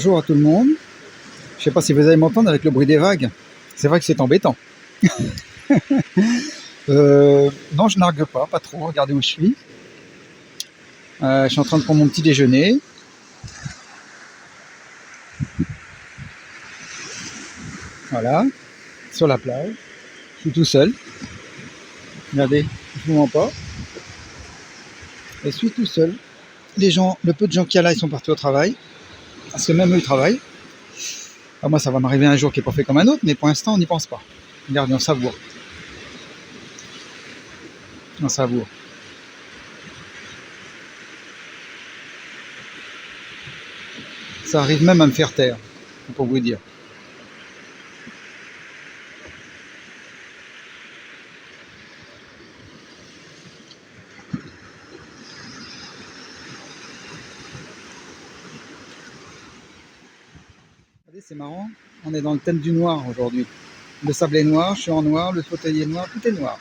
Bonjour à tout le monde. Je sais pas si vous allez m'entendre avec le bruit des vagues. C'est vrai que c'est embêtant. Non, je nargue pas trop. Regardez où je suis. Je suis en train de prendre mon petit déjeuner. Voilà, sur la plage. Je suis tout seul. Regardez, je vous mens pas. Je suis tout seul. Le peu de gens qu'il y a là, ils sont partis au travail. Parce que même eux, ils travaillent. Moi, ça va m'arriver un jour qui n'est pas fait comme un autre, mais pour l'instant, on n'y pense pas. Regardez, on savoure. On savoure. Ça arrive même à me faire taire, pour vous dire. Regardez, c'est marrant. On est dans le thème du noir aujourd'hui. Le sable est noir, je suis en noir, le fauteuil est noir, tout est noir.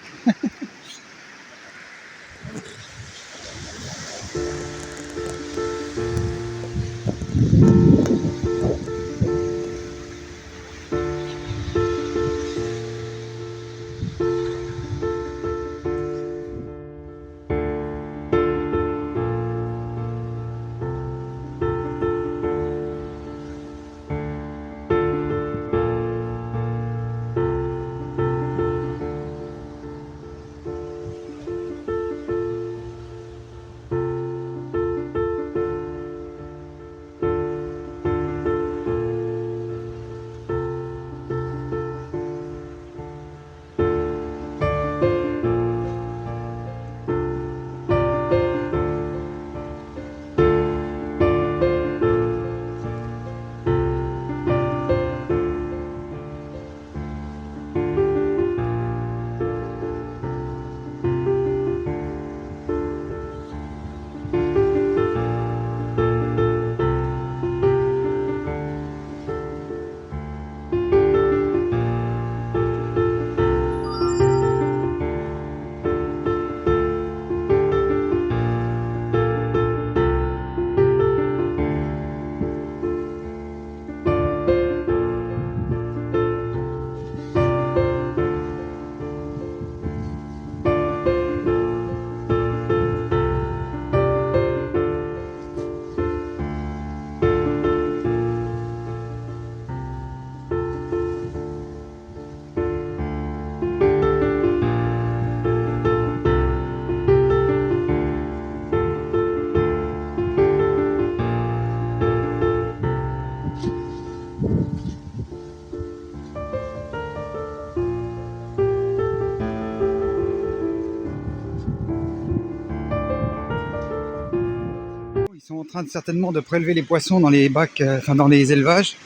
Ils sont en train certainement de prélever les poissons dans les bacs, dans les élevages.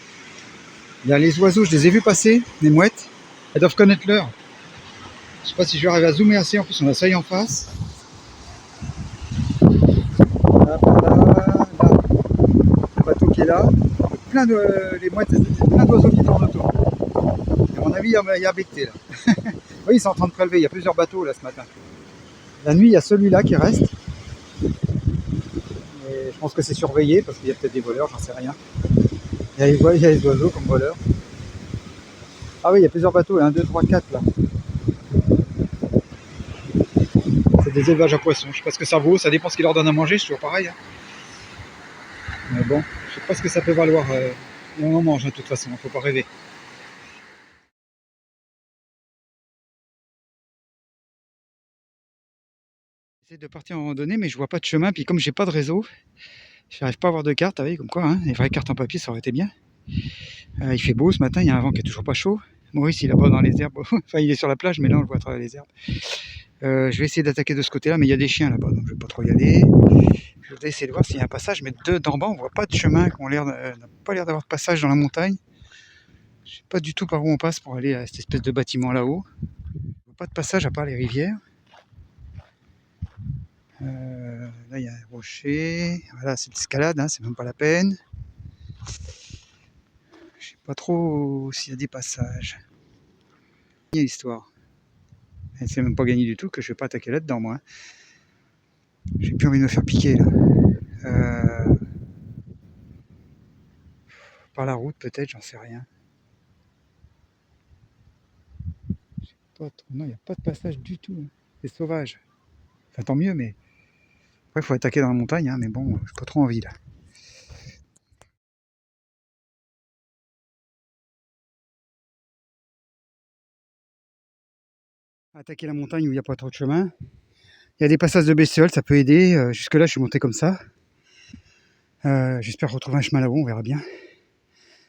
Il y a les oiseaux, je les ai vus passer, les mouettes. Elles doivent connaître l'heure. Je sais pas si je vais arriver à zoomer assez, en plus on a ça en face. Là, le bateau qui est là. Plein de les mouettes, plein d'oiseaux qui tournent autour. À mon avis, il y a becté là. Oui, ils sont en train de prélever, il y a plusieurs bateaux là ce matin. La nuit, il y a celui-là qui reste. Et je pense que c'est surveillé parce qu'il y a peut-être des voleurs, j'en sais rien. Il y a les oiseaux comme voleurs. Ah oui, il y a plusieurs bateaux, 1, 2, 3, 4 là. C'est des élevages à poissons, je sais pas ce que ça vaut, ça dépend ce qu'ils leur donnent à manger, c'est toujours pareil. Hein. Mais bon, je sais pas ce que ça peut valoir. Et on en mange de toute façon, faut pas rêver. J'essaie de partir en randonnée, mais je vois pas de chemin, puis comme j'ai pas de réseau, j'arrive pas à avoir de carte, vous voyez, comme quoi, hein, les vraies cartes en papier, ça aurait été bien. Il fait beau ce matin, il y a un vent qui est toujours pas chaud. Maurice, il est là-bas dans les herbes, enfin il est sur la plage, mais là on le voit à travers les herbes. Je vais essayer d'attaquer de ce côté-là, mais il y a des chiens là-bas, donc je vais pas trop y aller. Je vais essayer de voir s'il y a un passage, mais d'en bas, on voit pas de chemin, qu'on n'a pas l'air d'avoir de passage dans la montagne. Je sais pas du tout par où on passe pour aller à cette espèce de bâtiment là-haut. Pas de passage à part les rivières. Là, il y a un rocher. Voilà, c'est de l'escalade, hein, c'est même pas la peine. Je sais pas trop s'il y a des passages. Il y a l'histoire. Et c'est même pas gagné du tout que je vais pas attaquer là-dedans, moi. J'ai plus envie de me faire piquer, là. Par la route peut-être, j'en sais rien. Non, il n'y a pas de passage du tout, hein. C'est sauvage. Enfin tant mieux, mais après il faut attaquer dans la montagne, hein, mais bon, j'ai pas trop envie là. Attaquer la montagne où il n'y a pas trop de chemin. Il y a des passages de bestioles, ça peut aider. Jusque là je suis monté comme ça. J'espère retrouver un chemin là-haut, on verra bien.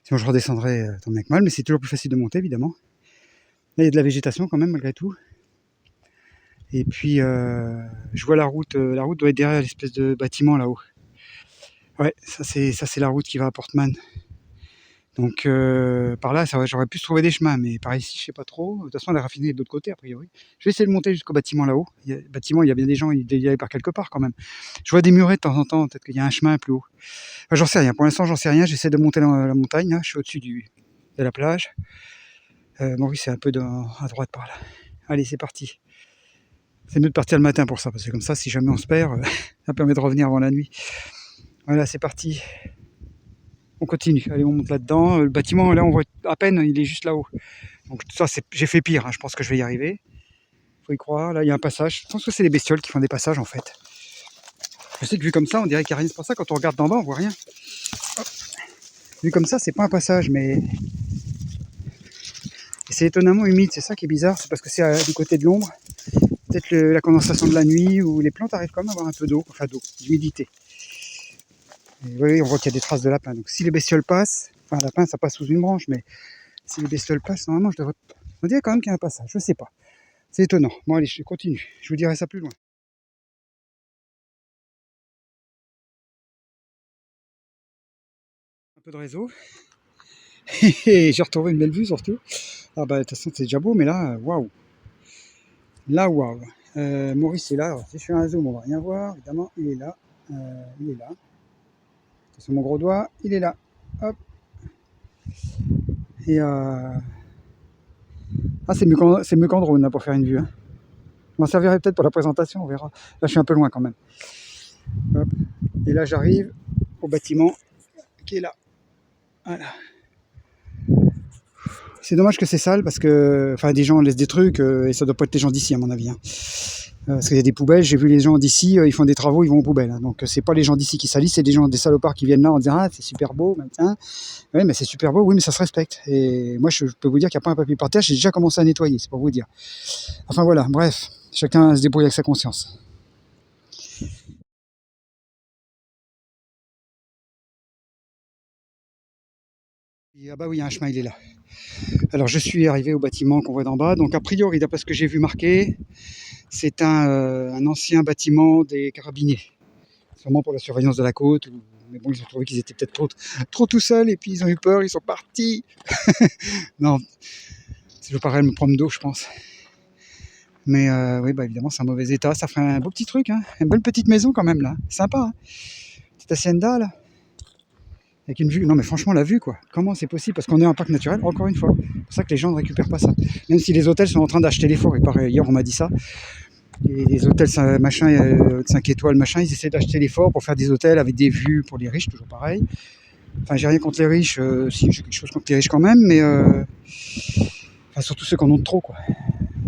Sinon je redescendrai tant bien que mal, mais c'est toujours plus facile de monter évidemment. Là il y a de la végétation quand même malgré tout. Et puis je vois la route doit être derrière l'espèce de bâtiment là-haut. Ouais, ça c'est la route qui va à Portman. Donc par là, j'aurais pu se trouver des chemins, mais par ici, je sais pas trop. De toute façon, la raffinerie est de l'autre côté, a priori. Je vais essayer de monter jusqu'au bâtiment là-haut. Le bâtiment, il y a bien des gens, il y aller par quelque part quand même. Je vois des murets de temps en temps, peut-être qu'il y a un chemin plus haut. Enfin, j'en sais rien, pour l'instant, j'en sais rien. J'essaie de monter la montagne, là. Je suis au-dessus de la plage. Maurice, c'est un peu à droite par là. Allez, c'est parti. C'est mieux de partir le matin pour ça, parce que comme ça, si jamais on se perd, ça permet de revenir avant la nuit. Voilà, c'est parti. On continue, allez on monte là-dedans. Le bâtiment là on voit à peine, il est juste là-haut. Donc ça j'ai fait pire, hein. Je pense que je vais y arriver. Faut y croire, là il y a un passage. Je pense que c'est les bestioles qui font des passages en fait. Je sais que vu comme ça on dirait qu'il n'y a rien, c'est pour ça quand on regarde d'en bas on voit rien. Hop. Vu comme ça c'est pas un passage mais c'est étonnamment humide, c'est ça qui est bizarre, c'est parce que c'est du côté de l'ombre. Peut-être la condensation de la nuit ou les plantes arrivent quand même à avoir un peu d'eau, enfin d'humidité. Oui, on voit qu'il y a des traces de lapin. Donc si les bestioles passent, enfin lapin ça passe sous une branche, mais si les bestioles passent, normalement je devrais. On dirait quand même qu'il y a un passage, je sais pas. C'est étonnant. Bon allez, je continue. Je vous dirai ça plus loin. Un peu de réseau. Et j'ai retrouvé une belle vue surtout. Ah bah de toute façon c'est déjà beau, mais là, waouh. Là, waouh. Maurice est là. Alors, si je fais un zoom, on va rien voir. Évidemment, il est là. Il est là. Sur mon gros doigt, il est là. Hop. Et ah, c'est mieux qu'en drone là, pour faire une vue. Hein. Je m'en servirait peut-être pour la présentation, on verra. Là, je suis un peu loin quand même. Hop. Et là, j'arrive au bâtiment qui est là. Voilà. C'est dommage que c'est sale parce que, enfin, des gens laissent des trucs et ça doit pas être les gens d'ici à mon avis. Hein. Parce qu'il y a des poubelles, j'ai vu les gens d'ici, ils font des travaux, ils vont aux poubelles. Hein. Donc c'est pas les gens d'ici qui salissent, c'est des salopards qui viennent là en disant ah c'est super beau, tiens. Oui mais c'est super beau, oui mais ça se respecte. Et moi je peux vous dire qu'il n'y a pas un papier par terre, j'ai déjà commencé à nettoyer, c'est pour vous dire. Enfin voilà, bref, chacun se débrouille avec sa conscience. Et, ah bah oui, il y a un chemin, il est là. Alors je suis arrivé au bâtiment qu'on voit d'en bas, donc a priori d'après ce que j'ai vu marqué, c'est un ancien bâtiment des carabiniers. Sûrement pour la surveillance de la côte. Mais bon, ils ont trouvé qu'ils étaient peut-être trop tout seuls et puis ils ont eu peur, ils sont partis. Non, c'est toujours pareil, me prendre d'eau, je pense. Mais oui, bah évidemment, c'est un mauvais état. Ça ferait un beau petit truc, hein. Une belle petite maison quand même là. Sympa, hein. Petite hacienda là. Avec une vue. Non, mais franchement, la vue quoi. Comment c'est possible? Parce qu'on est en parc naturel, encore une fois. C'est pour ça que les gens ne récupèrent pas ça. Même si les hôtels sont en train d'acheter les forêts. Pareil, hier, on m'a dit ça. Et les hôtels machin, 5 étoiles, machin, ils essaient d'acheter les forts pour faire des hôtels avec des vues pour les riches, toujours pareil. Enfin, j'ai rien contre les riches, si j'ai quelque chose contre les riches quand même, mais enfin, surtout ceux qui en ont de trop, quoi.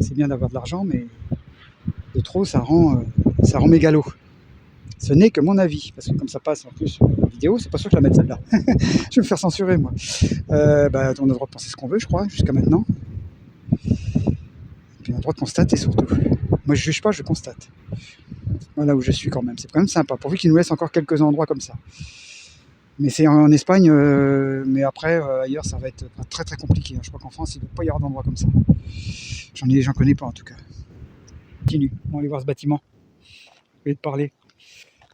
C'est bien d'avoir de l'argent, mais de trop, ça rend mégalo. Ce n'est que mon avis, parce que comme ça passe en plus sur la vidéo, c'est pas sûr que je la mette celle-là. Je vais me faire censurer, moi. Bah, on a le droit de penser ce qu'on veut, je crois, jusqu'à maintenant. Et puis on a le droit de constater surtout. Moi, je juge pas, je constate. Voilà où je suis quand même. C'est quand même sympa, pourvu qu'ils nous laissent encore quelques endroits comme ça. Mais c'est en Espagne, mais après, ailleurs, ça va être très très compliqué. Hein. Je crois qu'en France, il ne doit pas y avoir d'endroits comme ça. J'en connais pas en tout cas. Continue, on va aller voir ce bâtiment. Je vais te parler.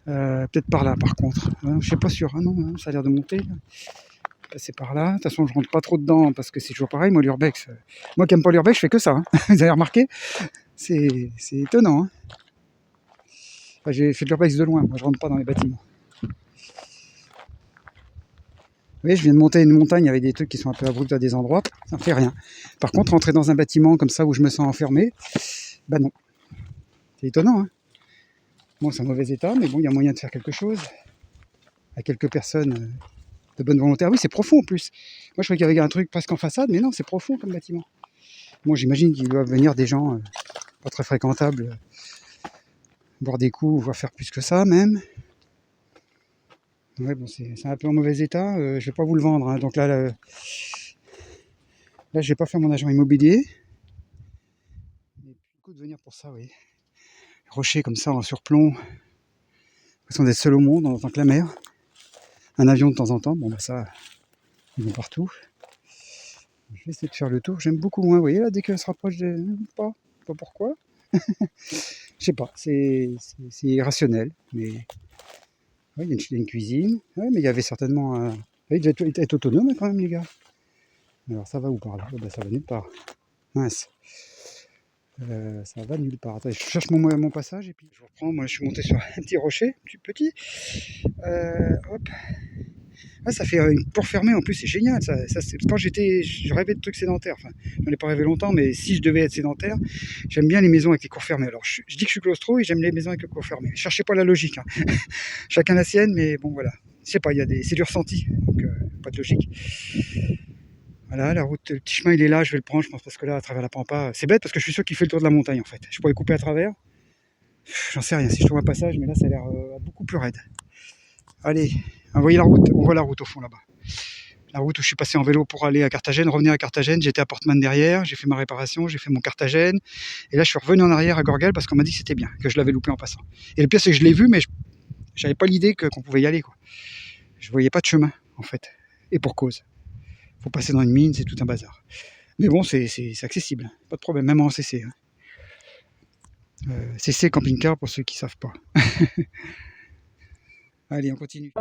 Peut-être par là par contre. Je suis pas sûr. Ah non, ça a l'air de monter. C'est par là. De toute façon, je rentre pas trop dedans parce que c'est toujours pareil. Moi, l'urbex. Moi qui aime pas l'urbex, je fais que ça. Hein. Vous avez remarqué? C'est étonnant. Hein. Enfin, j'ai fait de l'urbex de loin. Moi, je rentre pas dans les bâtiments. Vous voyez, je viens de monter une montagne avec des trucs qui sont un peu abrupts à des endroits. Ça ne fait rien. Par contre, rentrer dans un bâtiment comme ça où je me sens enfermé, bah non. C'est étonnant. Hein. Bon, c'est un mauvais état, mais bon, il y a moyen de faire quelque chose. À quelques personnes de bonne volonté. Ah oui, c'est profond en plus. Moi, je croyais qu'il y avait un truc presque en façade, mais non, c'est profond comme bâtiment. Bon, j'imagine qu'il doivent venir des gens pas très fréquentables, boire des coups, voire faire plus que ça même. Ouais, bon, c'est un peu en mauvais état. Je vais pas vous le vendre, hein. Donc là, je vais pas faire mon agent immobilier. Et puis, du coup, de venir pour ça, oui. Rocher comme ça en surplomb. L'impression d'être seul au monde en tant que la mer. Un avion de temps en temps. Bon, bah ça, ils vont partout. Je vais essayer de faire le tour. J'aime beaucoup moins. Vous voyez là, dès qu'elle se rapproche de. Pas pourquoi. Je sais pas. C'est irrationnel. Mais. Ouais, il y a une cuisine. Ouais, mais il y avait certainement un. Il devait être autonome quand même, les gars. Alors ça va où par là? Oh, bah, ça va nulle part. Mince. Ça va nulle part. Attendez, je cherche mon passage et puis je reprends. Moi, je suis monté sur un petit rocher, petit. Hop. Ah, ça fait une cour fermée en plus, c'est génial. Quand je rêvais de trucs sédentaires. Enfin, j'en ai pas rêvé longtemps, mais si je devais être sédentaire, j'aime bien les maisons avec les cours fermées. Alors, je dis que je suis claustro et j'aime les maisons avec les cours fermées. Cherchez pas la logique, hein. Chacun la sienne, mais bon, voilà. Je sais pas, c'est du ressenti, donc pas de logique. Voilà, la route, le petit chemin, il est là, je vais le prendre, je pense, parce que là, à travers la pampa, c'est bête parce que je suis sûr qu'il fait le tour de la montagne en fait. Je pourrais couper à travers. J'en sais rien si je trouve un passage, mais là, ça a l'air beaucoup plus raide. Allez, vous voyez la route, on voit la route au fond là-bas. La route où je suis passé en vélo pour aller à Carthagène, revenir à Carthagène, j'étais à Portman derrière, j'ai fait ma réparation, j'ai fait mon Carthagène, et là je suis revenu en arrière à Gorguel parce qu'on m'a dit que c'était bien, que je l'avais loupé en passant. Et le pire c'est que je l'ai vu, mais j'avais pas l'idée qu'on pouvait y aller, quoi. Je voyais pas de chemin en fait, et pour cause. Faut passer dans une mine, c'est tout un bazar. Mais bon, c'est accessible, pas de problème, même en CC. Hein. CC camping-car pour ceux qui savent pas. Allez, on continue.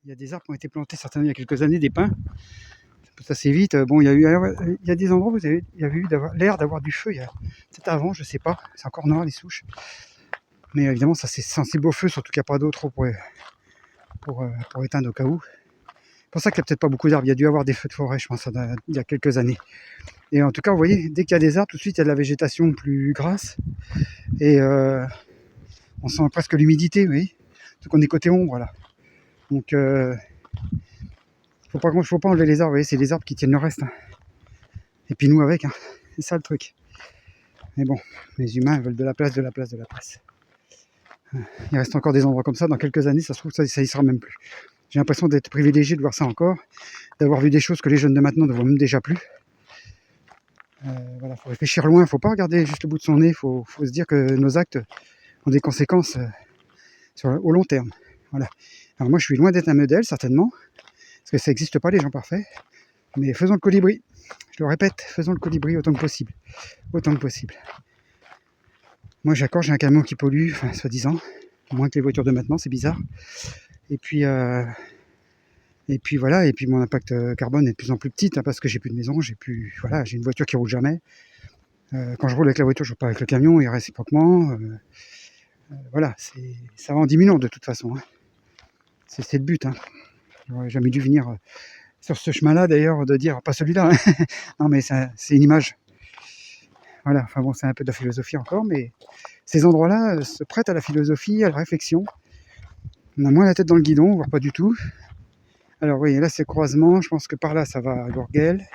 Il y a des arbres qui ont été plantés certainement il y a quelques années, des pins. Ça passe assez vite. Bon, il y a des endroits où il y avait eu l'air d'avoir du feu. Peut-être avant, je sais pas. C'est encore noir les souches. Mais évidemment, ça c'est sensible au feu, surtout qu'il n'y a pas d'eau trop pour éteindre au cas où. C'est pour ça qu'il n'y a peut-être pas beaucoup d'arbres. Il y a dû y avoir des feux de forêt, je pense, il y a quelques années. Et en tout cas, vous voyez, dès qu'il y a des arbres, tout de suite, il y a de la végétation plus grasse. Et on sent presque l'humidité, vous voyez. Surtout qu'on est côté ombre, là. Donc, faut pas enlever les arbres, vous voyez, c'est les arbres qui tiennent le reste. Hein. Et puis nous avec, hein. C'est ça le truc. Mais bon, les humains veulent de la place. Il reste encore des endroits comme ça, dans quelques années, ça se trouve, ça y sera même plus. J'ai l'impression d'être privilégié de voir ça encore, d'avoir vu des choses que les jeunes de maintenant ne voient même déjà plus. Voilà, faut réfléchir loin, faut pas regarder juste le bout de son nez, faut se dire que nos actes ont des conséquences au long terme. Voilà. Alors moi je suis loin d'être un modèle, certainement, parce que ça n'existe pas les gens parfaits, mais faisons le colibri. Je le répète, faisons le colibri autant que possible. Autant que possible. Moi j'ai un camion qui pollue, enfin soi-disant, moins que les voitures de maintenant, c'est bizarre. Et puis voilà, et puis mon impact carbone est de plus en plus petit, hein, parce que j'ai plus de maison, j'ai une voiture qui roule jamais. Quand je roule avec la voiture, je roule pas avec le camion, et réciproquement. Voilà, ça va en diminuant de toute façon. Hein. C'est le but. Hein. J'aurais jamais dû venir sur ce chemin-là d'ailleurs, de dire, pas celui-là, hein. Non mais c'est une image. Voilà, enfin bon, c'est un peu de la philosophie encore, mais ces endroits-là se prêtent à la philosophie, à la réflexion. On a moins la tête dans le guidon, voire pas du tout. Alors oui, là c'est croisement, je pense que par là ça va à Gorguel,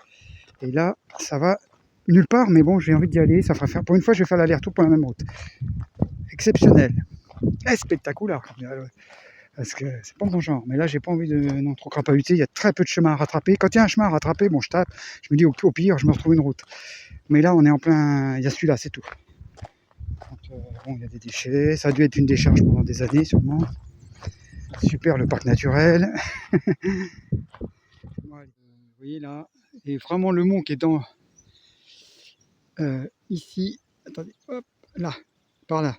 et là ça va nulle part, mais bon j'ai envie d'y aller, ça fera faire, pour une fois je vais faire l'aller-retour pour la même route. Exceptionnel, spectaculaire, parce que c'est pas mon genre, mais là j'ai pas envie de trop crapahuter, il y a très peu de chemin à rattraper, quand il y a un chemin à rattraper, bon je tape, je me dis au pire je me retrouve une route, mais là on est en plein, il y a celui-là, c'est tout. Donc, bon, il y a des déchets, ça a dû être une décharge pendant des années sûrement. Super le parc naturel. Vous voyez là, et vraiment le mont qui est ici, attendez, hop, là, par là.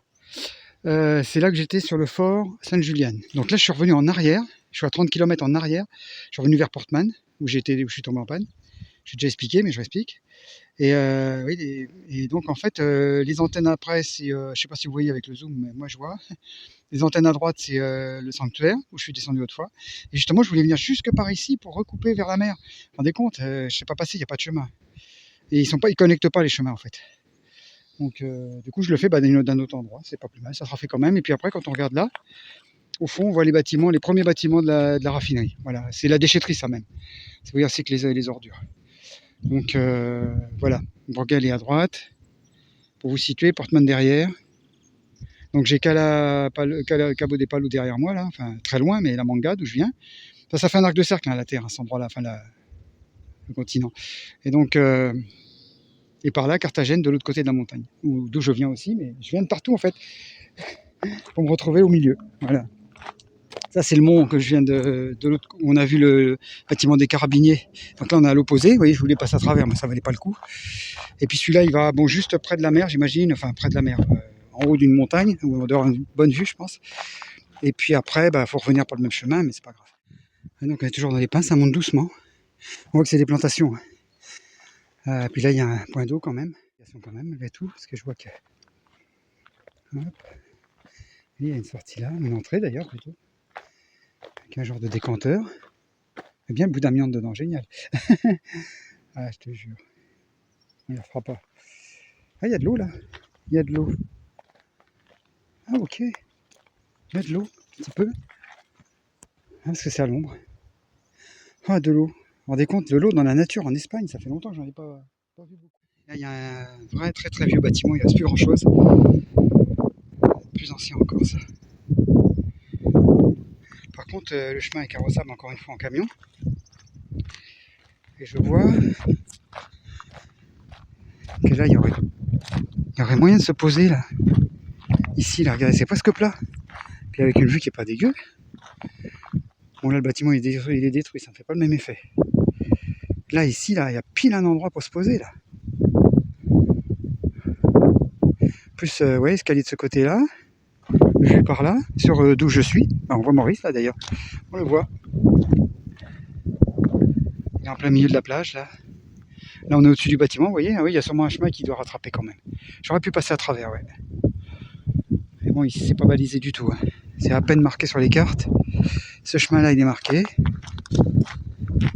C'est là que j'étais sur le fort Sainte-Julienne. Donc là, je suis revenu en arrière. Je suis à 30 km en arrière. Je suis revenu vers Portman, où je suis tombé en panne. J'ai déjà expliqué, mais je réexplique. Oui, et donc en fait, les antennes après, c'est, je sais pas si vous voyez avec le zoom, mais moi je vois. Les antennes à droite, c'est le sanctuaire, où je suis descendu autrefois. Et justement, je voulais venir jusque par ici pour recouper vers la mer. Vous vous rendez compte, je ne sais pas passer, il n'y a pas de chemin. Et ils connectent pas les chemins en fait. Donc du coup, je le fais d'un autre endroit, c'est pas plus mal, ça sera fait quand même. Et puis après, quand on regarde là, au fond, on voit les bâtiments, les premiers bâtiments de la raffinerie. Voilà, c'est la déchetterie ça même. Ça veut dire c'est que les ordures. Donc voilà, Borgal est à droite. Pour vous situer, Portman derrière. Donc j'ai Cabo des Palos derrière moi, là, enfin très loin, mais la Manga d'où je viens. Ça fait un arc de cercle, hein, la Terre, à cet endroit-là, enfin le continent. Et donc, et par là, Carthagène, de l'autre côté de la montagne, d'où je viens aussi, mais je viens de partout en fait, pour me retrouver au milieu. Voilà. Ça, c'est le mont que je viens de l'autre. On a vu le bâtiment des Carabiniers. Donc là, on est à l'opposé. Vous voyez, je voulais passer à travers, mais ça valait pas le coup. Et puis celui-là, il va bon juste près de la mer, j'imagine. Enfin, près de la mer, en haut d'une montagne, où on doit avoir une bonne vue, je pense. Et puis après, faut revenir par le même chemin, mais c'est pas grave. Et donc, on est toujours dans les pins, ça monte doucement. On voit que c'est des plantations. Puis là, il y a un point d'eau quand même. Quand même, malgré tout, parce que je vois que. Hop. Il y a une sortie là, une entrée d'ailleurs plutôt. Avec un genre de décanteur. Et bien le bout d'amiante dedans, génial. Ah, je te jure. On ne la fera pas. Ah, il y a de l'eau là. Il y a de l'eau. Ah, ok. Il y a de l'eau, un petit peu. Ah, parce que c'est à l'ombre. Ah, de l'eau. Vous vous rendez compte, de l'eau dans la nature en Espagne, ça fait longtemps que j'en ai pas vu beaucoup. Là, il y a un vrai très très vieux bâtiment, il ne reste plus grand chose. Plus ancien encore ça. Par contre, le chemin est carrossable encore une fois en camion. Et je vois que là, il y aurait moyen de se poser là. Ici, là, regardez, c'est presque plat. Puis avec une vue qui est pas dégueu. Bon, là, le bâtiment il est détruit, ça ne fait pas le même effet. Là, ici, là, il y a pile un endroit pour se poser là. Plus, ouais, escalier de ce côté-là. Vue par là, sur d'où je suis. On voit Maurice là d'ailleurs. On le voit. Il est en plein milieu de la plage là. Là, on est au-dessus du bâtiment, vous voyez. Ah oui, il y a sûrement un chemin qui doit rattraper quand même. J'aurais pu passer à travers, ouais. Mais bon, ici, c'est pas balisé du tout. Hein. C'est à peine marqué sur les cartes. Ce chemin-là, il est marqué.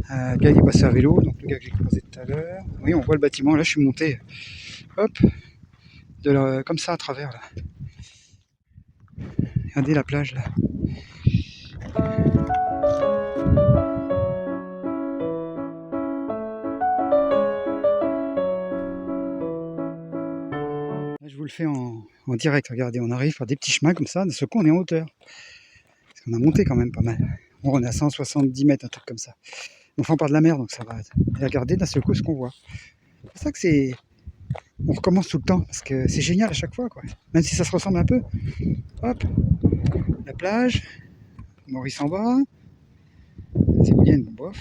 Le gars, il est passé à vélo, donc le gars que j'ai croisé tout à l'heure. Oui, on voit le bâtiment. Là, je suis monté. Hop. Comme ça à travers là. Regardez la plage là. Là, je vous le fais en direct. Regardez, on arrive par des petits chemins comme ça. De ce coup, on est en hauteur. Parce qu'on a monté quand même pas mal. Bon, on est à 170 mètres, un truc comme ça. Enfin, on part de la mer, donc ça va. Et regardez d'un seul coup ce qu'on voit. C'est pour ça que c'est. On recommence tout le temps, parce que c'est génial à chaque fois, quoi. Même si ça se ressemble un peu. Hop, la plage, Maurice en bas, c'est William, bof.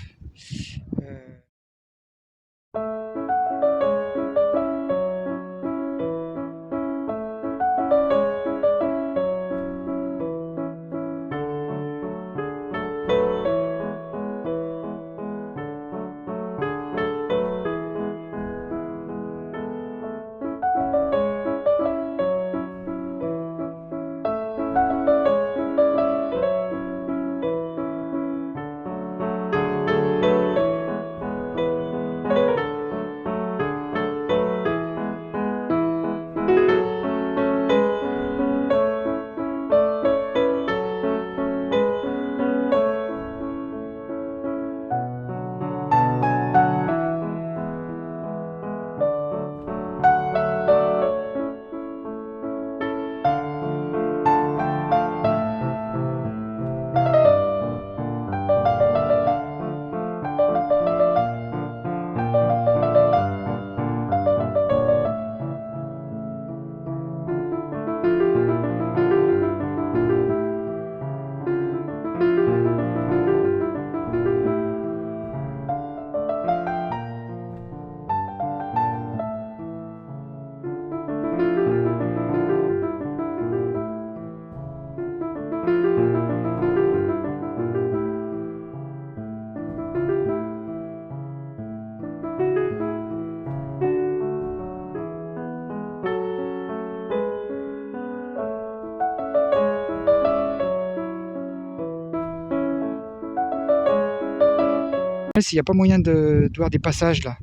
s'il n'y a pas moyen de voir des passages là.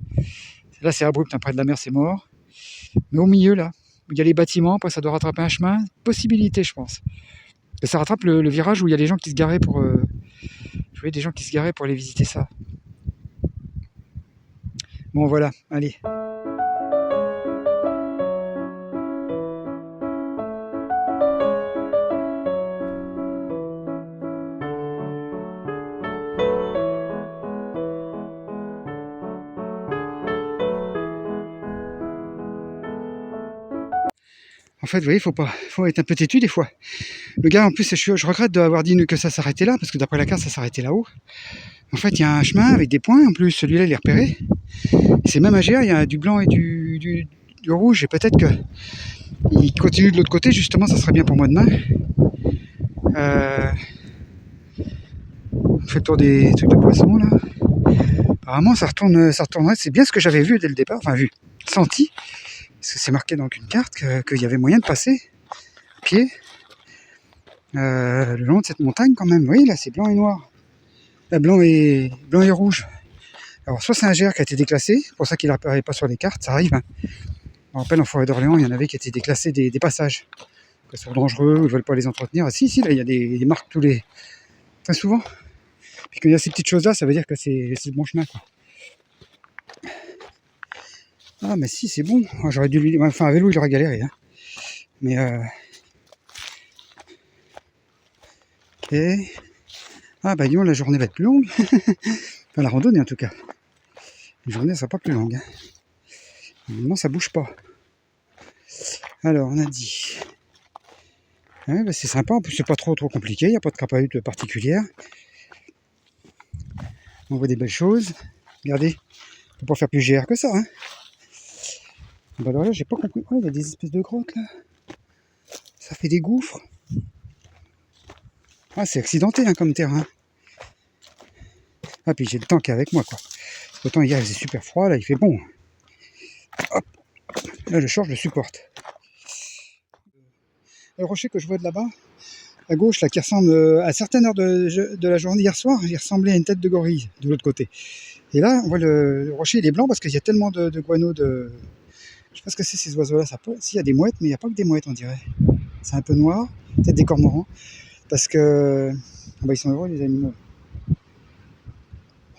Là c'est abrupt, hein, près de la mer c'est mort. Mais au milieu là, où il y a les bâtiments, après ça doit rattraper un chemin, possibilité je pense. Et ça rattrape le virage où il y a les gens qui se garaient pour... je voyais des gens qui se garaient pour aller visiter ça. Bon voilà, allez. En fait, vous voyez, faut être un peu têtu des fois. Le gars, en plus, je regrette d'avoir dit que ça s'arrêtait là, parce que d'après la carte, ça s'arrêtait là-haut. En fait, il y a un chemin avec des points, en plus, celui-là, il est repéré. C'est même à GR, il y a du blanc et du rouge, et peut-être que il continue de l'autre côté, justement, ça serait bien pour moi demain. On fait le tour des trucs de poissons, là. Apparemment, ça retournerait, c'est bien ce que j'avais vu dès le départ, enfin vu, senti, parce que c'est marqué dans une carte qu'il y avait moyen de passer à pied le long de cette montagne quand même. Vous voyez, là, c'est blanc et noir. Là, blanc et rouge. Alors, soit c'est un GR qui a été déclassé, c'est pour ça qu'il n'apparaît pas sur les cartes, ça arrive. Hein. On rappelle, en forêt d'Orléans, il y en avait qui étaient déclassés des passages. Ils sont dangereux, ils ne veulent pas les entretenir. Ah, si, là, il y a des marques très souvent. Puis quand il y a ces petites choses-là, ça veut dire que c'est le bon chemin, quoi. Ah, mais si, c'est bon. J'aurais dû lui... Enfin, à vélo, il aurait galéré. Hein. Mais... Ok. Ah, bah, disons, la journée va être plus longue. Enfin, la randonnée, en tout cas. La journée, ne sera pas plus longue. Hein. Normalement, ça bouge pas. Alors, on a dit... Ouais, bah, c'est sympa. En plus, c'est pas trop compliqué. Il n'y a pas de crapahute particulière. On voit des belles choses. Regardez. On peut pas faire plus GR que ça. Hein. Bah alors là, j'ai pas compris. Oh, il y a des espèces de grottes là. Ça fait des gouffres. Ah, c'est accidenté hein, comme terrain. Ah, puis j'ai le temps qui est avec moi quoi. Autant hier il faisait super froid, là il fait bon. Hop. Là le short je le supporte. Le rocher que je vois de là-bas, à gauche là, qui ressemble à certaines heures de la journée hier soir, il ressemblait à une tête de gorille de l'autre côté. Et là, on voit le rocher, il est blanc parce qu'il y a tellement de guano de. Je sais pas ce que c'est ces oiseaux-là. S'il y a des mouettes, mais il n'y a pas que des mouettes, on dirait. C'est un peu noir, peut-être des cormorans. Parce que. Ah bah, ils sont heureux, les animaux.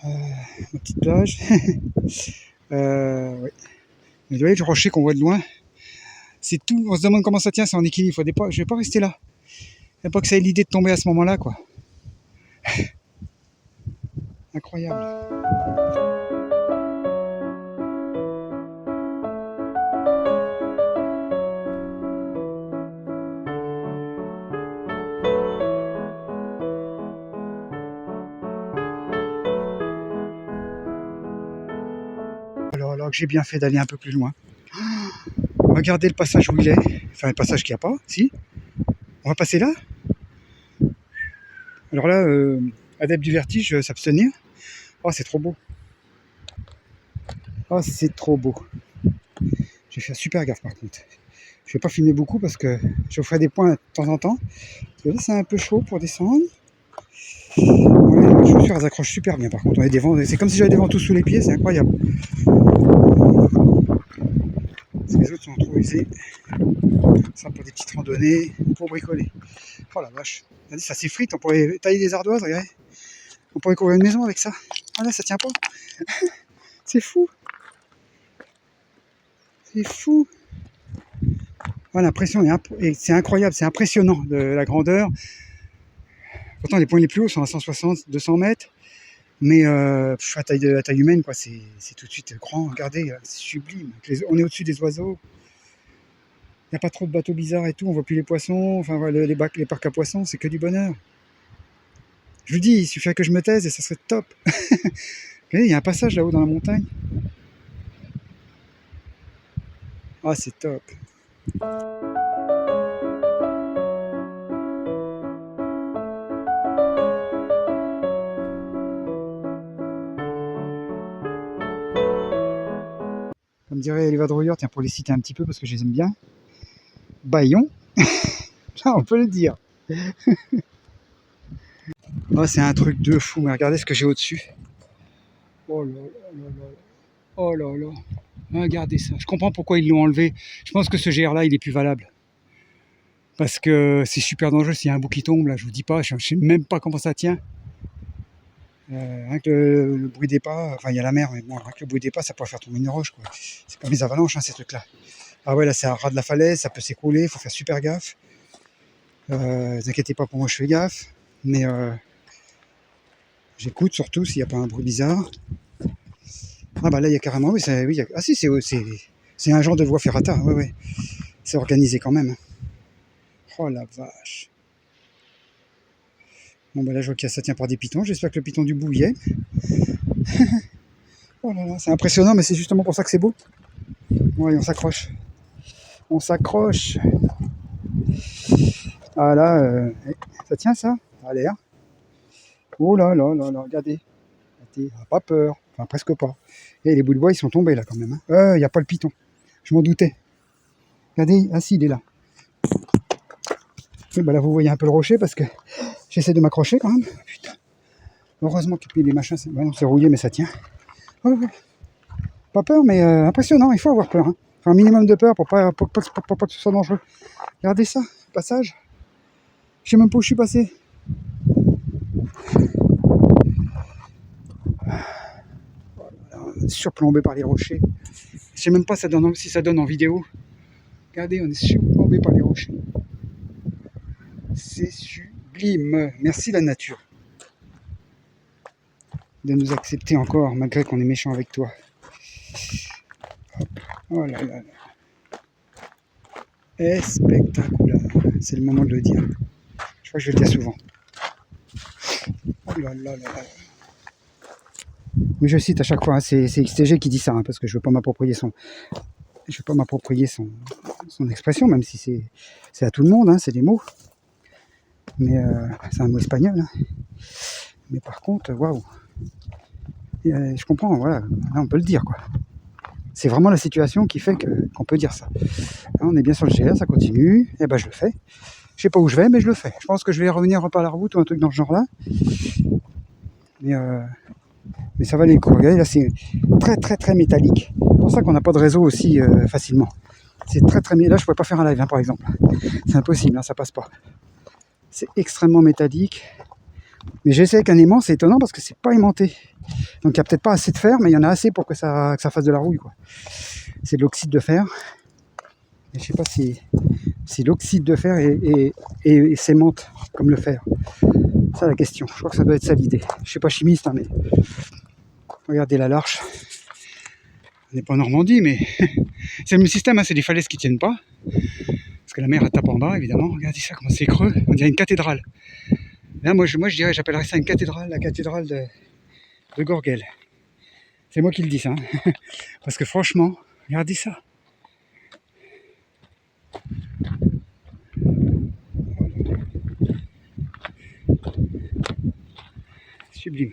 Ma petite plage. Ouais. Mais vous voyez le rocher qu'on voit de loin. C'est tout. On se demande comment ça tient, c'est en équilibre. Je vais pas rester là. Il n'y a pas que ça ait l'idée de tomber à ce moment-là, quoi. Incroyable. Alors que j'ai bien fait d'aller un peu plus loin. Regardez le passage où il est. Enfin, le passage qu'il n'y a pas, si. On va passer là. Alors là, adepte du vertige, s'abstenir. Oh, c'est trop beau. Oh, c'est trop beau. Je vais faire super gaffe par contre. Je vais pas filmer beaucoup parce que je ferai des points de temps en temps. Parce que là, c'est un peu chaud pour descendre. Ouais, les chaussures, elles accrochent super bien par contre. On a des vents, c'est comme si j'avais des ventouses sous les pieds, c'est incroyable. Les autres sont trop usés. Ça pour des petites randonnées, pour bricoler. Oh la vache. Ça s'effrite, on pourrait tailler des ardoises, regardez. On pourrait couvrir une maison avec ça. Ah là, ça tient pas. C'est fou. C'est fou. Oh, l'impression est c'est incroyable, c'est impressionnant de la grandeur. Pourtant, les points les plus hauts sont à 160, 200 mètres. Mais à taille humaine, quoi, c'est tout de suite grand. Regardez, c'est sublime. On est au-dessus des oiseaux. Il n'y a pas trop de bateaux bizarres et tout. On voit plus les poissons. Enfin, les parcs à poissons, c'est que du bonheur. Je vous dis, il suffirait que je me taise et ça serait top. Regardez, il y a un passage là-haut dans la montagne. Ah, c'est top. Comme dirait les vadrouilleurs, tiens, pour les citer un petit peu parce que je les aime bien. Bayon. Ça, on peut le dire. Oh, c'est un truc de fou, mais regardez ce que j'ai au-dessus. Oh là là là là. Oh là là. Regardez ça. Je comprends pourquoi ils l'ont enlevé. Je pense que ce GR là, il est plus valable. Parce que c'est super dangereux s'il y a un bout qui tombe, là, je vous dis pas, je sais même pas comment ça tient. Rien que le bruit des pas, enfin il y a la mer, mais bon, rien que le bruit des pas, ça pourrait faire tomber une roche, quoi. C'est pas mes avalanches, hein, ces trucs-là. Ah ouais, là c'est à ras de la falaise, ça peut s'écrouler, il faut faire super gaffe. Ne vous inquiétez pas pour moi, je fais gaffe, mais j'écoute surtout s'il n'y a pas un bruit bizarre. Ah bah là il y a carrément, oui, ah si, c'est un genre de voie ferrata, ouais, ouais. C'est organisé quand même. Oh la vache. Bon bah là je vois que ça tient par des pitons, j'espère que le piton du bout y est. Oh là là, c'est impressionnant, mais c'est justement pour ça que c'est beau. Ouais, on s'accroche. On s'accroche. Ah là, ça tient ça, à l'air. Oh là là là là, regardez. Pas peur, enfin presque pas. Et les bouts de bois ils sont tombés là quand même. Il n'y a pas le piton. Je m'en doutais. Regardez, ah si, il est là. Et bah là vous voyez un peu le rocher parce que j'essaie de m'accrocher quand même. Putain. Heureusement que les machins, c'est rouillé mais ça tient. Oh, ouais. Pas peur mais impressionnant, il faut avoir peur. Hein. Enfin un minimum de peur pour pas que ce soit dangereux. Regardez ça, le passage. Je sais même pas où je suis passé. Surplombé par les rochers. Je sais même pas si ça donne en vidéo. Regardez, on est surplombé par les rochers. C'est sublime. Merci la nature de nous accepter encore malgré qu'on est méchant avec toi. Hop. Oh là là là. Spectaculaire. C'est le moment de le dire. Je crois que je vais le dire souvent. Oh là là là là. Oui, je cite à chaque fois, hein, c'est XTG qui dit ça, hein, parce que je veux pas m'approprier son expression, même si c'est à tout le monde, hein, c'est des mots. Mais c'est un mot espagnol. Hein. Mais par contre, waouh. Je comprends, voilà, là on peut le dire, quoi. C'est vraiment la situation qui fait qu'on peut dire ça. Là, on est bien sur le GR, ça continue, et ben je le fais. Je sais pas où je vais, mais je le fais. Je pense que je vais revenir par la route ou un truc dans ce genre-là. Mais ça valait le coup. Regardez, là c'est très très très métallique. C'est pour ça qu'on n'a pas de réseau aussi facilement. C'est très très métallique. Là je pourrais pas faire un live, hein, par exemple. C'est impossible, hein, ça passe pas. C'est extrêmement métallique. Mais j'essaie qu'un aimant, c'est étonnant parce que c'est pas aimanté. Donc il n'y a peut-être pas assez de fer, mais il y en a assez pour que ça fasse de la rouille, quoi. C'est de l'oxyde de fer. Et je sais pas si l'oxyde de fer et s'aimante comme le fer. C'est ça la question. Je crois que ça doit être ça l'idée. Je suis pas chimiste, hein, mais regardez la Larche. On n'est pas en Normandie, mais c'est le même système, hein, c'est des falaises qui tiennent pas. Parce que la mer elle tape en bas, évidemment. Regardez ça, comment c'est creux. On dirait une cathédrale. Là, moi je dirais, j'appellerais ça une cathédrale, la cathédrale de Gorguel. C'est moi qui le dis, ça. Hein. Parce que franchement, regardez ça. Sublime.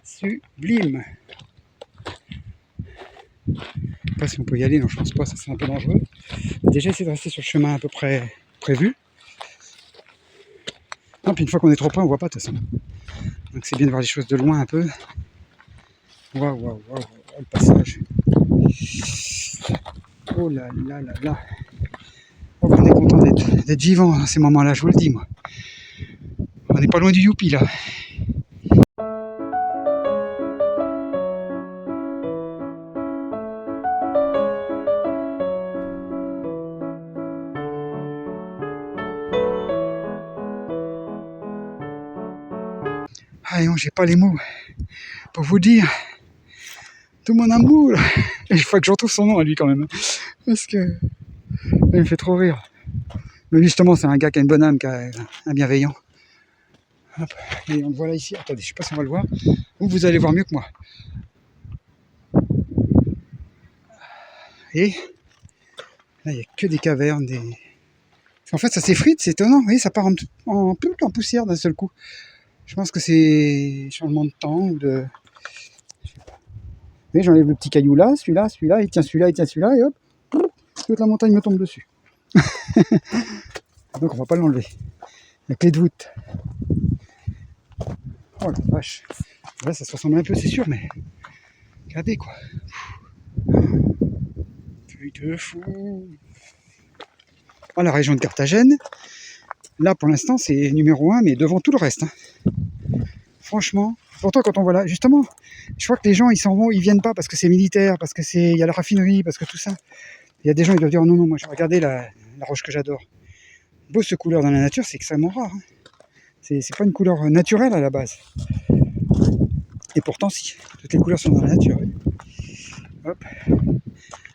Sublime. Je sais pas si on peut y aller, non je pense pas, ça c'est un peu dangereux. Déjà essayer de rester sur le chemin à peu près prévu. Non, puis une fois qu'on est trop près, on voit pas de toute façon. Donc c'est bien de voir les choses de loin un peu. Waouh, waouh, waouh, le passage. Oh là là là là. Oh, on est content d'être vivant dans ces moments-là, je vous le dis moi. On n'est pas loin du youpi là. Ah non, j'ai pas les mots pour vous dire tout mon amour. Il faut que je retrouve son nom à lui quand même. Parce que il me fait trop rire. Mais justement, c'est un gars qui a une bonne âme, qui a un bienveillant. Hop, et on le voit là ici. Attendez, je sais pas si on va le voir. Ou vous allez voir mieux que moi. Et là, il n'y a que des cavernes, En fait, ça s'effrite, c'est étonnant. Vous voyez, ça part en poussière d'un seul coup. Je pense que c'est changement de temps ou de... Vous voyez, j'enlève le petit caillou là, celui-là, il tient celui-là, et hop, toute la montagne me tombe dessus. Donc on va pas l'enlever. La clé de voûte. Oh la vache. Là, ça se ressemble un peu, c'est sûr, mais regardez quoi. Truc de fou. Oh, la région de Carthagène, là pour l'instant c'est numéro 1, mais devant tout le reste. Hein. Franchement, pourtant quand on voit là, justement, je crois que les gens ils s'en vont, ils viennent pas parce que c'est militaire, parce que il y a la raffinerie, parce que tout ça. Il y a des gens qui doivent dire non, non, moi je vais regarder la roche que j'adore. Beau ce couleur dans la nature, c'est extrêmement rare. Hein. C'est pas une couleur naturelle à la base. Et pourtant si, toutes les couleurs sont dans la nature. Hop.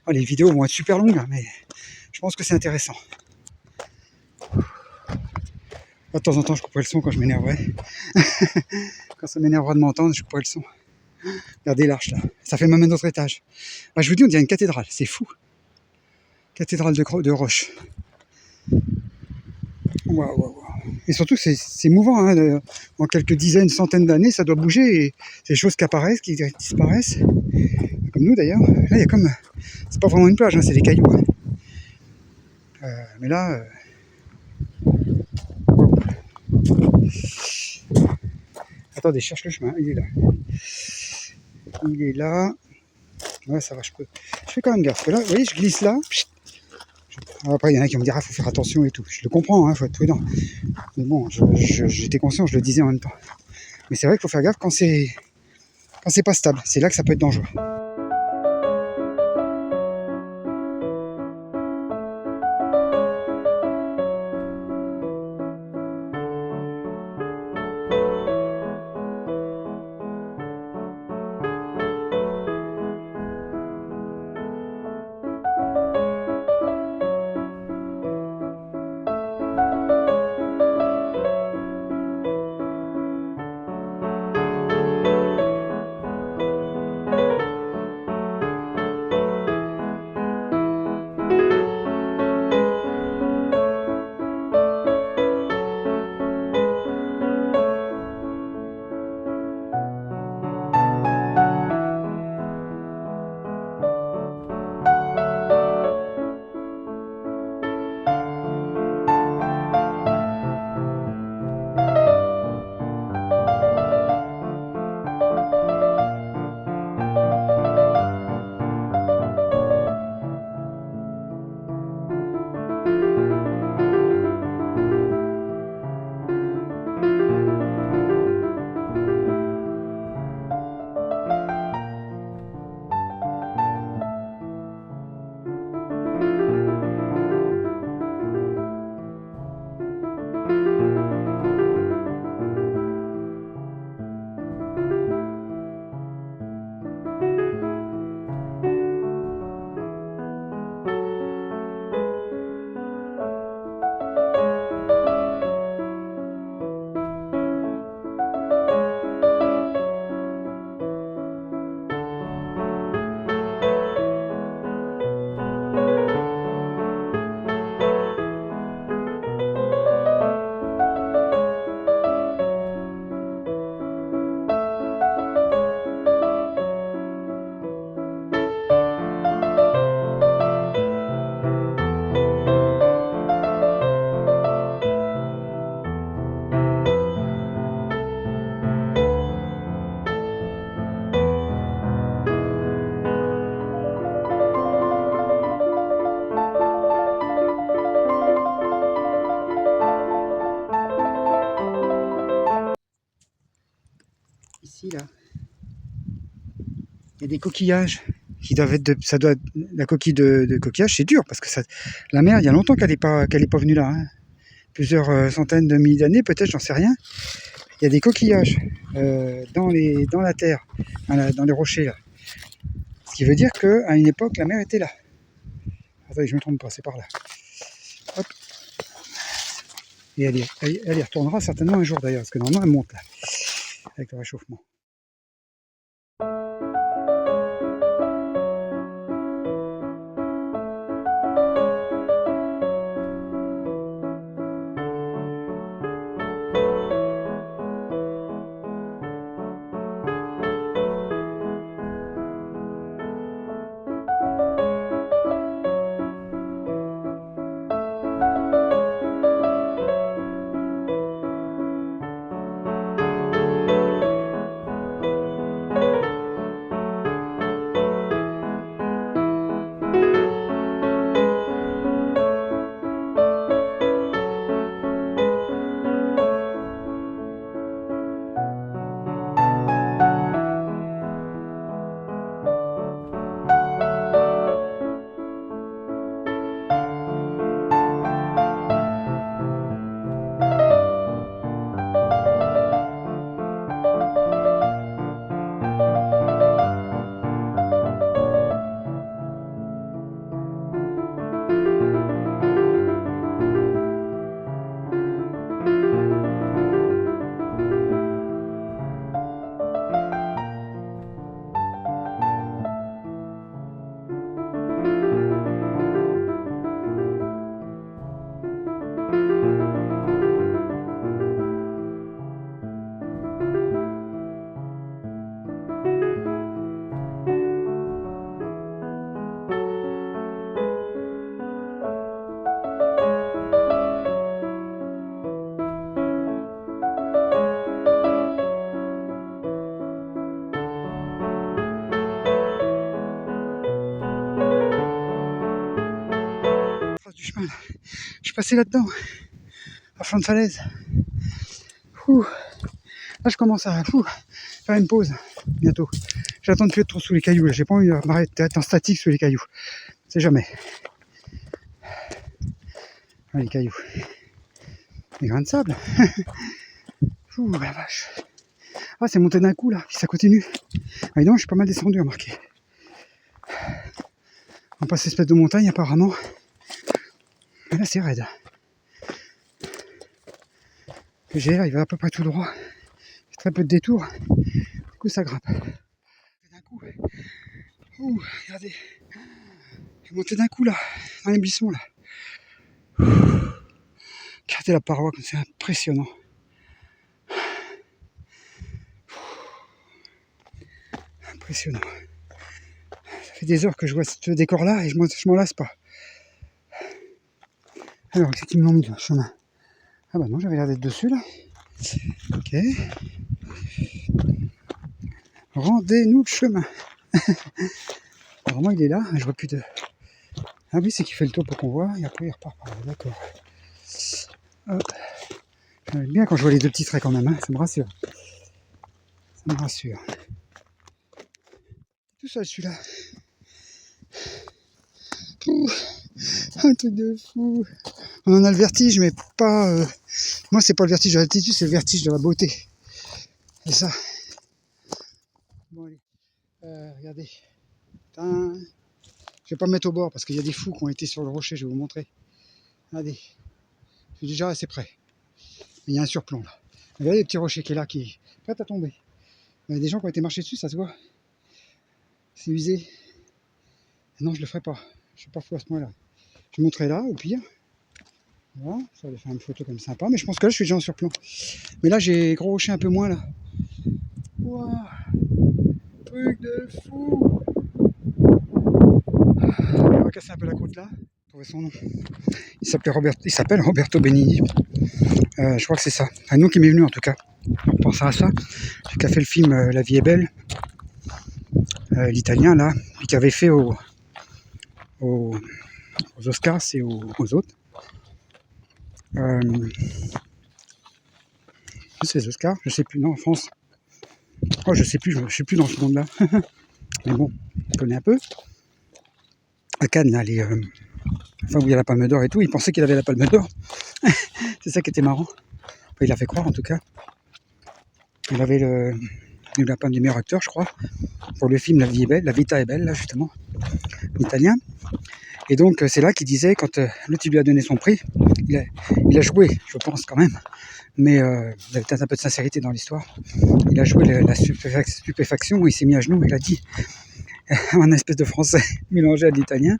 Oh, les vidéos vont être super longues, mais je pense que c'est intéressant. De temps en temps, je couperai le son quand je m'énerverai. Quand ça m'énervera de m'entendre, je couperai le son. Regardez l'arche là. Ça fait même un autre étage. Bah, je vous dis, on dirait une cathédrale. C'est fou. Cathédrale de roche. Waouh, waouh. Et surtout, c'est mouvant. Hein, en quelques dizaines, centaines d'années, ça doit bouger. Et c'est des choses qui apparaissent, qui disparaissent. Comme nous d'ailleurs. Là, il y a comme. C'est pas vraiment une plage, hein, c'est des cailloux. Hein. Mais là. Attendez, je cherche le chemin. Il est là. Il est là. Ouais, ça va, je fais quand même gaffe. Parce que là, vous voyez, je glisse là. Après, il y en a qui vont me dire, il faut faire attention et tout. Je le comprends, il faut être prudent. Mais bon, j'étais conscient, je le disais en même temps. Mais c'est vrai qu'il faut faire gaffe quand c'est pas stable. C'est là que ça peut être dangereux. Ici, là, il y a des coquillages qui doivent être la coquille de coquillage, c'est dur parce que la mer, il y a longtemps qu'elle n'est pas venue là. Hein. Plusieurs centaines de milliers d'années, peut-être, j'en sais rien. Il y a des coquillages dans la terre, dans les rochers là. Ce qui veut dire qu'à une époque, la mer était là. Attendez, je me trompe pas, c'est par là. Hop. Et elle y retournera certainement un jour d'ailleurs, parce que normalement elle monte là, avec le réchauffement. passé là-dedans, à flanc de falaise. Ouh. Là, je commence à faire une pause, bientôt. J'attends de plus être trop sous les cailloux, là. J'ai pas envie de m'arrêter d'être en statique sous les cailloux. C'est jamais. Ah, les cailloux. Les grains de sable. Ouh, la vache. Ah, c'est monté d'un coup, là, puis ça continue. Ah, non, je suis pas mal descendu, remarquez. On passe cette espèce de montagne, apparemment. Mais là, c'est raide. Le GR, il va à peu près tout droit. Très peu de détours. Du coup, ça grimpe. D'un coup. Ouh, regardez. Je vais monter d'un coup, là, dans les buissons, là. Regardez la paroi, comme c'est impressionnant. Impressionnant. Ça fait des heures que je vois ce décor-là et je m'en lasse pas. Alors, c'est qui me l'ont mis, le chemin? Ah bah non, j'avais l'air d'être dessus, là. Ok. Rendez-nous le chemin. Apparemment, il est là. Je vois plus de... Ah oui, c'est qu'il fait le tour pour qu'on voit. Et après, il repart par là. D'accord. J'aime bien quand je vois les deux petits traits quand même. Hein. Ça me rassure. Ça me rassure. Tout seul, celui-là. Un truc de fou. On en a le vertige, mais pas... Moi, c'est pas le vertige de l'altitude, c'est le vertige de la beauté. C'est ça. Bon, allez. Regardez. Putain. Je vais pas me mettre au bord parce qu'il y a des fous qui ont été sur le rocher, je vais vous montrer. Regardez. Je suis déjà assez près. Il y a un surplomb là. Regardez le petit rocher qui est là, qui est prêt à tomber. Il y a des gens qui ont été marcher dessus, ça se voit. C'est usé. Non, je le ferai pas. Je suis pas fou à ce point-là. Je montrerai là, au pire. Voilà, ça va faire une photo comme sympa. Mais je pense que là, je suis déjà en surplomb. Mais là, j'ai gros rocher un peu moins là. Waouh, truc de fou. On va casser un peu la côte là. Trouver son nom. Il s'appelle Roberto Benigni. Je crois que c'est ça. Un nom qui m'est venu en tout cas. En pensant à ça. Celui qui a fait le film La vie est belle. L'italien là. Puis qui avait fait aux Oscars et aux autres. C'est les Oscars, je sais plus, non en France. Oh je sais plus, je suis plus dans ce monde là. Mais bon, je connais un peu. À Cannes là, enfin où il y a la Palme d'Or et tout, il pensait qu'il avait la Palme d'Or. C'est ça qui était marrant. Enfin, il l'a fait croire en tout cas. Il avait le lapin du meilleur acteur je crois. Pour le film La vie est belle, La vita est belle là justement. L'italien. Et donc c'est là qu'il disait, quand l'autre lui a donné son prix, il a joué, je pense quand même, mais il avait peut-être un peu de sincérité dans l'histoire. Il a joué la stupéfaction, il s'est mis à genoux, il a dit, en espèce de français mélangé à de l'italien,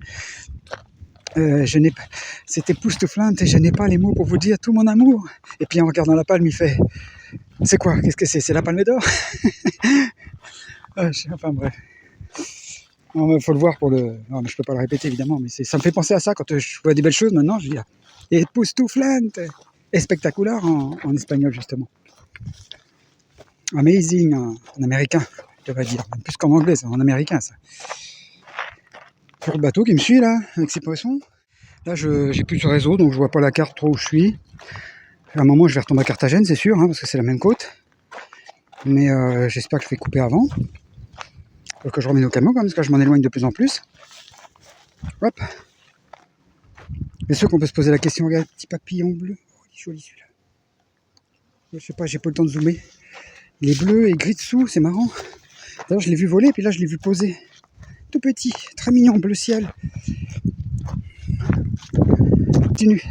c'est époustouflante et je n'ai pas les mots pour vous dire tout mon amour. Et puis en regardant la palme, il fait, c'est quoi, qu'est-ce que c'est la Palme d'Or? Enfin bref. Il faut le voir pour le... Non, mais je peux pas le répéter évidemment, mais ça me fait penser à ça quand je vois des belles choses maintenant, je dis époustouflante et spectaculaire en espagnol justement. Amazing en américain, je devrais dire, plus qu'en anglais, c'est en américain ça. Pour le bateau qui me suit là, avec ses poissons. Là, j'ai plus de réseau, donc je vois pas la carte trop où je suis. À un moment, je vais retomber à Carthagène, c'est sûr, hein, parce que c'est la même côte. Mais j'espère que je vais couper avant. Faut que je remène au camion quand même, parce que je m'en éloigne de plus en plus. Hop. Bien sûr qu'on peut se poser la question, regarde, petit papillon bleu. Oh, il est joli celui-là. Je sais pas, j'ai pas le temps de zoomer. Il est bleu et gris dessous, c'est marrant. D'ailleurs, je l'ai vu voler, puis là, je l'ai vu poser. Tout petit, très mignon, bleu ciel. Continue.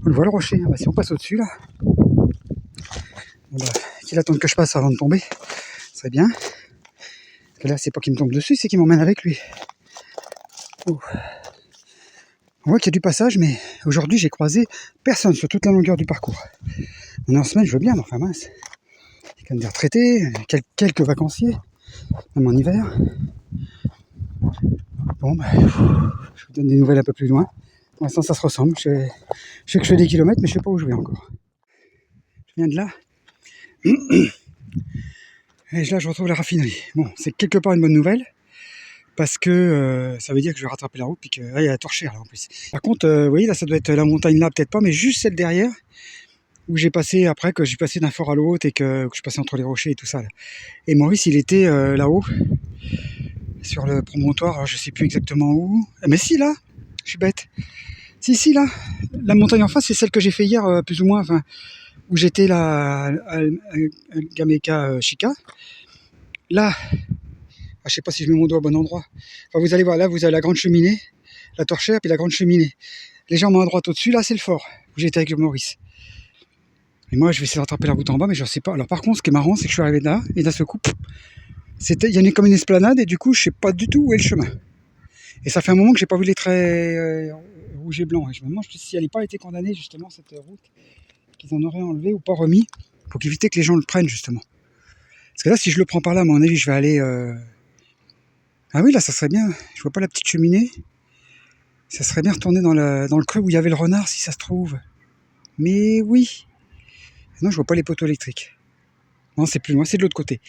On le voit le rocher. Bah, si on passe au-dessus, là. Bon, bah, qu'il attende que je passe avant de tomber. Ce serait bien. Parce que là, c'est pas qu'il me tombe dessus, c'est qu'il m'emmène avec lui. Oh. On voit qu'il y a du passage, mais aujourd'hui, j'ai croisé personne sur toute la longueur du parcours. On est en semaine, je veux bien, mais enfin mince. Il y a quand même des retraités, quelques vacanciers, même en hiver. Bon, bah, je vous donne des nouvelles un peu plus loin. Pour l'instant, ça se ressemble. Je sais que je fais des kilomètres, mais je sais pas où je vais encore. Je viens de là. Et là, je retrouve la raffinerie. Bon, c'est quelque part une bonne nouvelle. Parce que ça veut dire que je vais rattraper la route, puis que il y a la torchère là en plus. Par contre, vous voyez là, ça doit être la montagne là, peut-être pas, mais juste celle derrière, où j'ai passé après, que j'ai passé d'un fort à l'autre et que je passais entre les rochers et tout ça là. Et Maurice, il était là-haut, sur le promontoire, alors je sais plus exactement où. Mais si, là, je suis bête. Si, là, la montagne en face, c'est celle que j'ai fait hier, plus ou moins, enfin, où j'étais là, à Gameka Chica. Là, je sais pas si je mets mon doigt au bon endroit. Enfin, vous allez voir, là, vous avez la grande cheminée, la torchère, puis la grande cheminée. Légèrement à droite au-dessus, là, c'est le fort, où j'étais avec Maurice. Et moi, je vais essayer de rattraper la route en bas, mais je sais pas. Alors, par contre, ce qui est marrant, c'est que je suis arrivé là, et d'un seul coup, il y en a comme une esplanade, et du coup, je sais pas du tout où est le chemin. Et ça fait un moment que j'ai pas vu les traits rouge et blanc. Et je me demande si elle n'a pas été condamnée, justement, cette route, qu'ils en auraient enlevé ou pas remis, pour éviter que les gens le prennent, justement. Parce que là, si je le prends par là, à mon avis, je vais aller... Ah oui, là, ça serait bien. Je vois pas la petite cheminée. Ça serait bien retourner dans le creux où il y avait le renard, si ça se trouve. Mais oui. Non, je vois pas les poteaux électriques. Non, c'est plus loin, c'est de l'autre côté.